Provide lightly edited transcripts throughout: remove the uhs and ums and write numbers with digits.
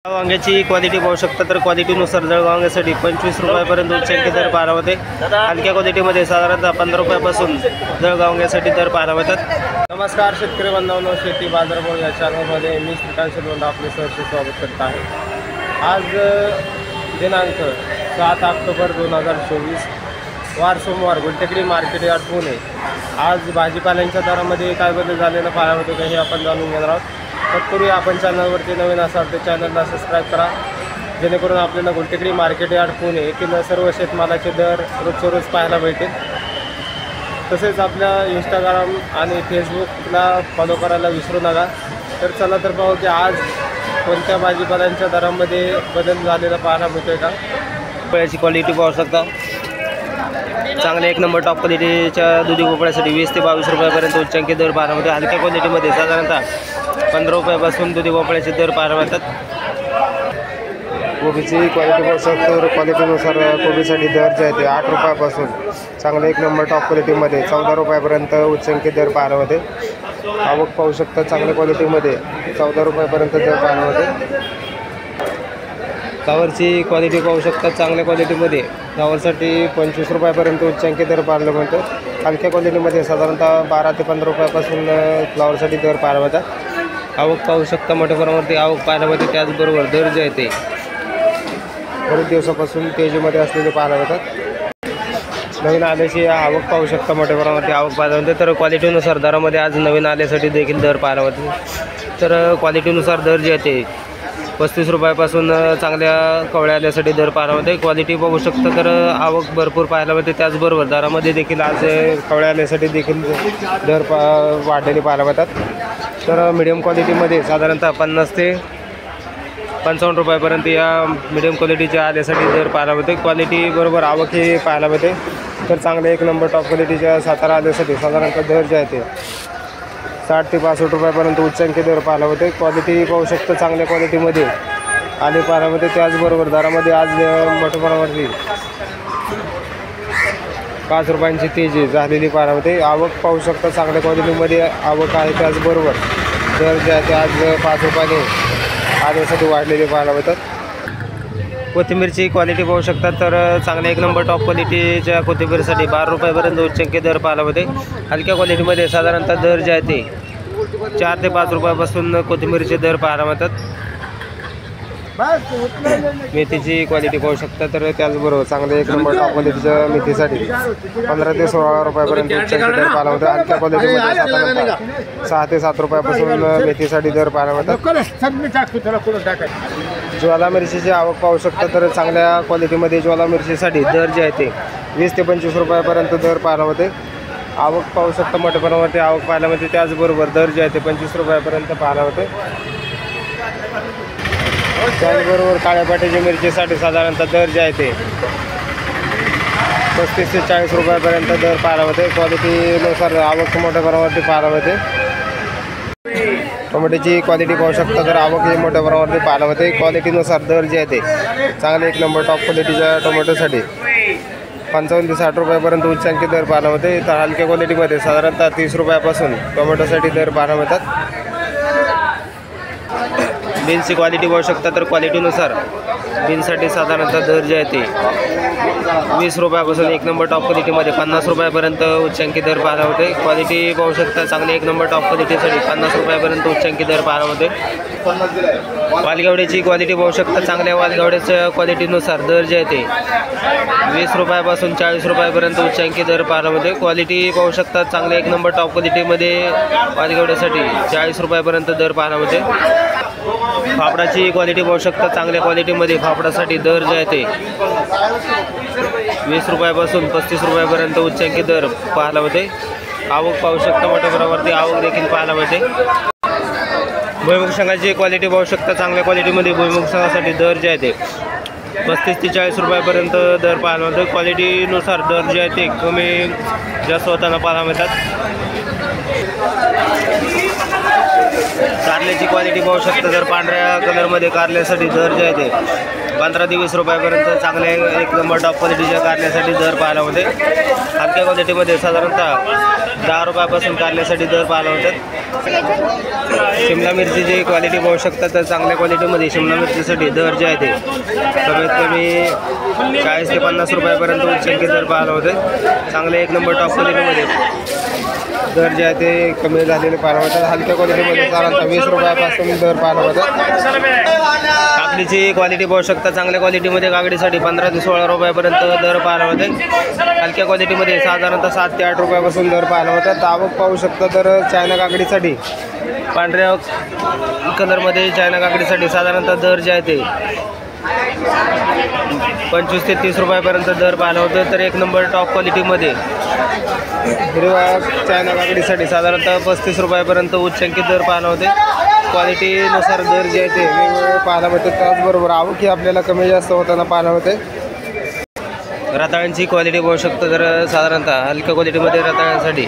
वांग्याची क्वालिटी पाहू शकता तर क्वालिटीनुसार जळगाव वांग्यासाठी 25 रुपयापर्यंत उच्चांकी दर पाहायला होते। हलक्या क्वालिटीमध्ये साधारणतः 15 रुपयापासून जळगाव वांग्यासाठी दर पाहायला होतात। नमस्कार शेतकरी बांधवांनो, शेती बाजारभाव या चॅनलमध्ये मी श्रीकांत शेलवंत आपले सहर्ष स्वागत करत आहे। आज दिनांक 7 ऑक्टोबर 2024 वार सोमवार गुलटेकडी मार्केट यार्ड पुणे। आज भाजीपाल्यांच्या दरामध्ये काय बदल झालेला पाहायला होते हे आपण जाणून घेणार आहोत। तत्पूर्वी आपण चॅनलवरती नवीन असाल तर चॅनलला सबस्क्राईब करा, जेणेकरून आपल्याला गुलटेकडी मार्केट यार्ड पुणे येथील सर्व शेतमालाचे दर रोजच्या रोज पाहायला भेटेल। तसेच आपल्या इंस्टाग्राम आणि फेसबुकला फॉलो करायला विसरू नका। तर चला तर पाहू की आज कोणत्या भाजीपाल्यांच्या दरामध्ये बदल झालेला पाहायला मिळतोय का। फळाची क्वालिटी पाहू शकता, चांगले एक नंबर टॉप क्वालिटीच्या दुधी भोपळ्यासाठी 20 ते 22 रुपयापर्यंत उच्चांकी दर पाहायला मिळतो। हलक्या क्वालिटीमध्ये साधारणतः 15 रुपयापासून दुधी भोपळ्याचे दर पाहायला मिळतात। कोबीची क्वालिटी पाहू शकतो, क्वालिटीनुसार कोबीसाठी दर जे आहे ते 8 रुपयापासून चांगले एक नंबर टॉप क्वालिटीमध्ये 14 रुपयापर्यंत उच्चांकी दर पाहायला मिळते। आवक पाहू शकता, चांगल्या क्वालिटीमध्ये 14 रुपयापर्यंत दर पाहायला मिळते। फ्लावरची क्वालिटी पाहू शकता, चांगल्या क्वालिटीमध्ये फ्लावरसाठी 25 रुपयापर्यंत उच्चांकी दर पाहायला मिळतो। हलक्या क्वालिटीमध्ये साधारणतः 12 ते 15 रुपयापासून फ्लावरसाठी दर पाहायला मिळतात। आवक पाहू शकता, मोठ्या प्रमाणावरती आवक पाहायला मिळते। त्याचबरोबर दर जे आहे ते बरेच दिवसापासून तेजीमध्ये असलेले पाहायला मिळतात। नवीन आल्याची आवक पाहू शकता, मोठ्या प्रमाणावरती आवक पाहायला मिळते। तर क्वालिटीनुसार दरामध्ये आज नवीन आल्यासाठी देखील दर पाहायला मिळते। तर क्वालिटीनुसार दर जे आहे ते 35 रुपयापासून चांगल्या कवळ्या आल्यासाठी दर पाहायला मिळते। क्वालिटी बघू शकता, तर आवक भरपूर पाहायला मिळते। त्याचबरोबर दरामध्ये देखील आज कवळ्या आल्यासाठी देखील दर वाढलेले पाहायला मिळतात। तर मिडियम क्वालिटीमध्ये साधारणतः 50 ते 55 रुपयापर्यंत या मिडियम क्वालिटीच्या आल्यासाठी दर पाहायला मिळते। क्वालिटी बरोबर आवक हे पाहायला मिळते। तर चांगले एक नंबर टॉप क्वालिटीच्या सातारा आल्यासाठी साधारणतः दर जे आहे ते 60 ते 65 रुपयापर्यंत उच्चांकी दर पाहायला होते। क्वालिटी पाहू शकतो, चांगल्या क्वालिटीमध्ये आले पाहायला मिळते। त्याचबरोबर दरामध्ये आज मोठ्या प्रमाणावरती 5 रुपयांची तेजी झालेली पाहायला मिळते। आवक पाहू शकता, चांगल्या क्वालिटीमध्ये आवक आहे। त्याचबरोबर दर जे आहे ते आज 5 रुपयाने आल्यासाठी वाढलेले पाहायला मिळतात। कोथिंबीरची क्वालिटी पाहू शकता, तर चांगल्या एक नंबर टॉप क्वालिटीच्या कोथिंबीरसाठी 12 रुपयापर्यंत उच्चांकी दर पाहायला होते। हलक्या क्वालिटीमध्ये साधारणतः दर जे आहे ते 4 ते 5 रुपयापासून कोथिंबीरचे दर पाहायला मिळतात। मेथीची क्वालिटी पाहू शकता, तर त्याचबरोबर चांगले एक नंबर टॉप क्वालिटीच्या मेथीसाठी 15 ते 16 रुपयापर्यंत उच्चांकी दर पाहायला होते। हलक्या क्वालिटीमध्ये साधारणतः 6 ते 7 रुपयापासून मेथीसाठी दर पाहायला मिळतात। ज्वाला मिरचीची आवक पाहू शकता, तर चांगल्या क्वालिटीमध्ये ज्वाला मिरचीसाठी दर जे आहे ते 20 ते 25 रुपयापर्यंत दर पाहायला होते। आवक पाहू शकता, मोठ्या प्रमाणावरती आवक पाहायला मिळते। त्याचबरोबर दर जे आहे ते 25 रुपयापर्यंत पाहायला होते। त्याचबरोबर काळ्या पाट्याची मिरचीसाठी साधारणतः दर जे आहे ते 35 ते 40 रुपयापर्यंत दर पाहायला होते। क्वालिटीनुसार आवक मोठ्या प्रमाणावरती पाहायला होते। टोमॅटोची क्वालिटी पाहू शकता, तर आवक ही मोठ्या प्रमाणावरती पाहायला होते। क्वालिटीनुसार दर जे आहे ते चांगले एक नंबर टॉप क्वालिटीच्या टोमॅटोसाठी 55 ते 60 रुपयापर्यंत उच्चांकी दर पाहायला होते। तर हलक्या क्वालिटीमध्ये साधारणतः 30 रुपयापासून टोमॅटोसाठी दर पाहायला मिळतात। बीन्सची क्वालिटी पाहू शकता, तर क्वालिटीनुसार बीन्ससाठी साधारणतः दर जे आहे ते 20 रुपयापासून एक नंबर टॉप क्वालिटीमध्ये 50 रुपयापर्यंत उच्चांकी दर पाहायला होते। क्वालिटी पाहू शकता, चांगले एक नंबर टॉप क्वालिटीसाठी 50 रुपयापर्यंत उच्चांकी दर पाहायला होते। वालगवड्याची क्वालिटी पाहू शकता, चांगल्या वालगवड्याच्या क्वालिटीनुसार दर जे आहे ते 20 रुपयापासून 40 रुपयापर्यंत उच्चांकी दर पाहायला होते। क्वालिटी पाहू शकता, चांगल्या एक नंबर टॉप क्वालिटीमध्ये वालगवड्यासाठी 40 रुपयापर्यंत दर पाहायला होते। फाफडाची क्वालिटी पाहू शकता, चांगल्या क्वालिटीमध्ये फाफडासाठी दर जे आहे ते 20 रुपयापासून 35 रुपयापर्यंत उच्चांकी दर पाहायला होते। आवक पाहू शकता, मोठ्या प्रमाणावरती आवक देखील पाहायला मिळते। भुईमुग शेंगाची क्वालिटी पाहू शकता, चांगल्या क्वालिटीमध्ये भुईमुग शेंगासाठी दर जे आहे ते 35 ते 40 रुपयापर्यंत दर पाहायला मिळतो। क्वालिटीनुसार दर जे आहे ते कमी जास्त होताना पाहायला मिळतात। कारल्याची क्वालिटी पाहू शकता. जर पांढऱ्या कलरमध्ये कारल्यासाठी दर जे आहे ते 15 ते 20 रुपयापर्यंत चांगले एक नंबर टॉप क्वालिटीच्या कारल्यासाठी दर पाहायला होते. हलक्या क्वालिटीमध्ये साधारणतः 10 रुपयापासून कारल्यासाठी दर पाहायला होतात. शिमला मिरचीची क्वालिटी पाहू शकता. तर चांगल्या क्वालिटीमध्ये शिमला मिरचीसाठी दर जे आहे ते कमीत कमी 40 ते 50 रुपयापर्यंत उच्चांकी दर पाहायला होते. चांगले एक नंबर टॉप क्वालिटीमध्ये दर जे आहे ते कमी झालेले पाहायला होतात. हलक्या क्वालिटीमध्ये साधारणतः 20 रुपयापासून दर पाहायला होतात. काकडीची क्वालिटी पाहू शकता. चांगल्या क्वालिटीमध्ये काकडीसाठी 15 ते 16 रुपयापर्यंत दर पाहायला होते. हलक्या क्वालिटीमध्ये साधारणतः 7 ते 8 रुपयापासून दर पाहायला होतात. आवक पाहू शकता. तर चायना काकडीसाठी पांढऱ्या कलरमध्ये चायना काकडीसाठी साधारणतः दर जे आहे ते 25 ते 30 रुपयापर्यंत दर पाहायला होतं. तर एक नंबर टॉप क्वालिटीमध्ये हिरव्या चायना काकडीसाठी साधारणतः 35 रुपयापर्यंत उच्चांकित दर पाहायला होते. क्वालिटीनुसार दर जे आहे ते वेगवेगळे पाहायला होते. त्याचबरोबर आवकही आपल्याला कमी जास्त होताना पाहायला होते. रताळ्यांची क्वालिटी पाहू शकतो. तर साधारणतः हलक्या क्वालिटीमध्ये रताळ्यांसाठी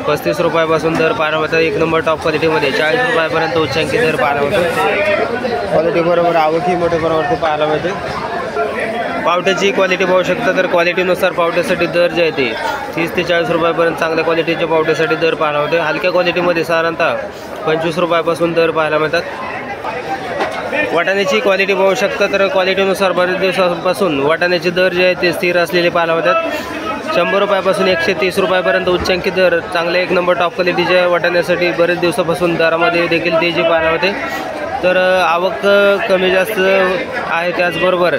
35 रुपयापासून दर पाहायला होता. एक नंबर टॉप क्वालिटीमध्ये 40 रुपयापर्यंत उच्चांकित दर पाहायला होतो. क्वालिटीबरोबर आवकही मोठ्या प्रमाणावरती पाहायला होते. पावट्याची क्वालिटी पाहू शकता. तर क्वालिटीनुसार पावट्यासाठी दर जे आहे ते 30 ते 40 रुपयापर्यंत चांगल्या क्वालिटीच्या पावट्यासाठी दर पाहायला होते. हलक्या क्वालिटीमध्ये साधारणतः 25 रुपयापासून दर पाहायला मिळतात. वाटाण्याची क्वालिटी पाहू शकता. तर क्वालिटीनुसार बरेच दिवसांपासून वाटाण्याचे दर जे आहे ते स्थिर असलेले पाहायला होतात. 100 रुपयापासून 130 रुपयापर्यंत उच्चांकित दर चांगले एक नंबर टॉप क्वालिटीच्या वाटाण्यासाठी बरेच दिवसापासून दरामध्ये देखील तेजी पाहायला होते. तर आवक कमी जास्त आहे. त्याचबरोबर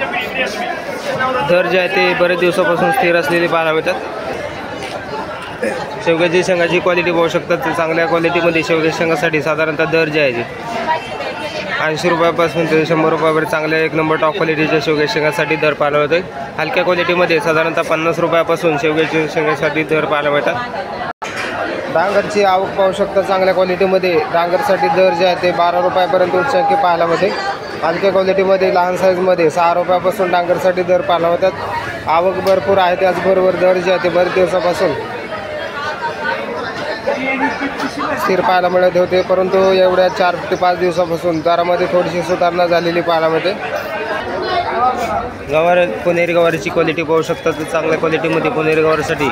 दर जे आहे ते बरेच दिवसापासून स्थिर असलेले पाहायला मिळतात. शेवग्याची शेंगाची क्वालिटी पाहू शकतात. तर चांगल्या क्वालिटीमध्ये शेवग्याच्या शेंगासाठी साधारणतः दर जे आहे ते 80 रुपयापासून ते 100 रुपयापर्यंत चांगल्या एक नंबर टॉप क्वालिटीच्या शेवग्याच्या शेंगासाठी दर पाहायला होते. हलक्या क्वालिटीमध्ये साधारणतः 50 रुपयापासून शेवग्याच्या शेंगासाठी दर पाहायला मिळतात. डांगरची आवक पाहू शकता. चांगल्या क्वालिटीमध्ये डांगरसाठी दर जे आहे ते 12 रुपयापर्यंत उच्चांकी पाहायला होते. हलक्या क्वालिटीमध्ये लहान साईजमध्ये 6 रुपयापासून डांगरसाठी दर पाहायला होतात. आवक भरपूर आहे. त्याचबरोबर दर जे आहे ते बरेच दिवसापासून स्थिर पाहायला मिळत होते. परंतु एवढ्या 4 ते 5 दिवसापासून दरामध्ये थोडीशी सुधारणा झालेली पाहायला मिळते. गवार पुणेरी गवारीची क्वालिटी पाहू शकता. तर चांगल्या क्वालिटीमध्ये पुणेरी गवारीसाठी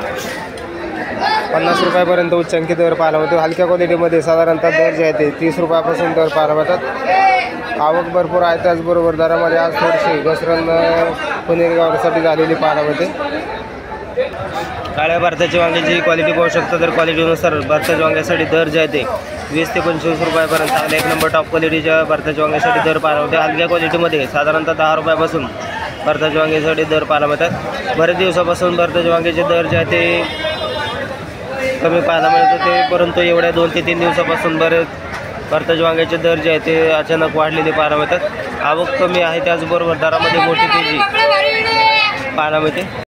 50 रुपयापर्यंत उच्चांकी दर पाहायला होते. हलक्या क्वालिटीमध्ये साधारणतः दर जे आहे ते 30 रुपयापासून दर पाहायला मिळतात. आवक भरपूर आहे. त्याचबरोबर दरामध्ये आज थोडीशी घसरण पुणेरी गवारीसाठी झालेली पाहायला मिळते. काळ्या भारताची वांग्याची क्वालिटी पाहू शकता. तर क्वालिटीनुसार भारताच्या वांग्यासाठी दर जे आहे ते 20 ते 25 रुपयापर्यंत चांगल्या एक नंबर टॉप क्वालिटीच्या भारताच्या वांग्यासाठी दर पाहायला होते. हलक्या क्वालिटीमध्ये साधारणतः 10 रुपयापासून भारताच्या वांग्यासाठी दर पाहायला मिळतात. बरेच दिवसापासून भारताच्या वांग्याचे दर जे आहे ते कमी पाहायला मिळत होते. परंतु एवढ्या 2 ते 3 दिवसापासून बरेच भारताच्या वांग्याचे दर जे आहे ते अचानक वाढलेले पाहायला मिळतात. आवक कमी आहे. त्याचबरोबर दरामध्ये मोठी तेजी पाहायला मिळते.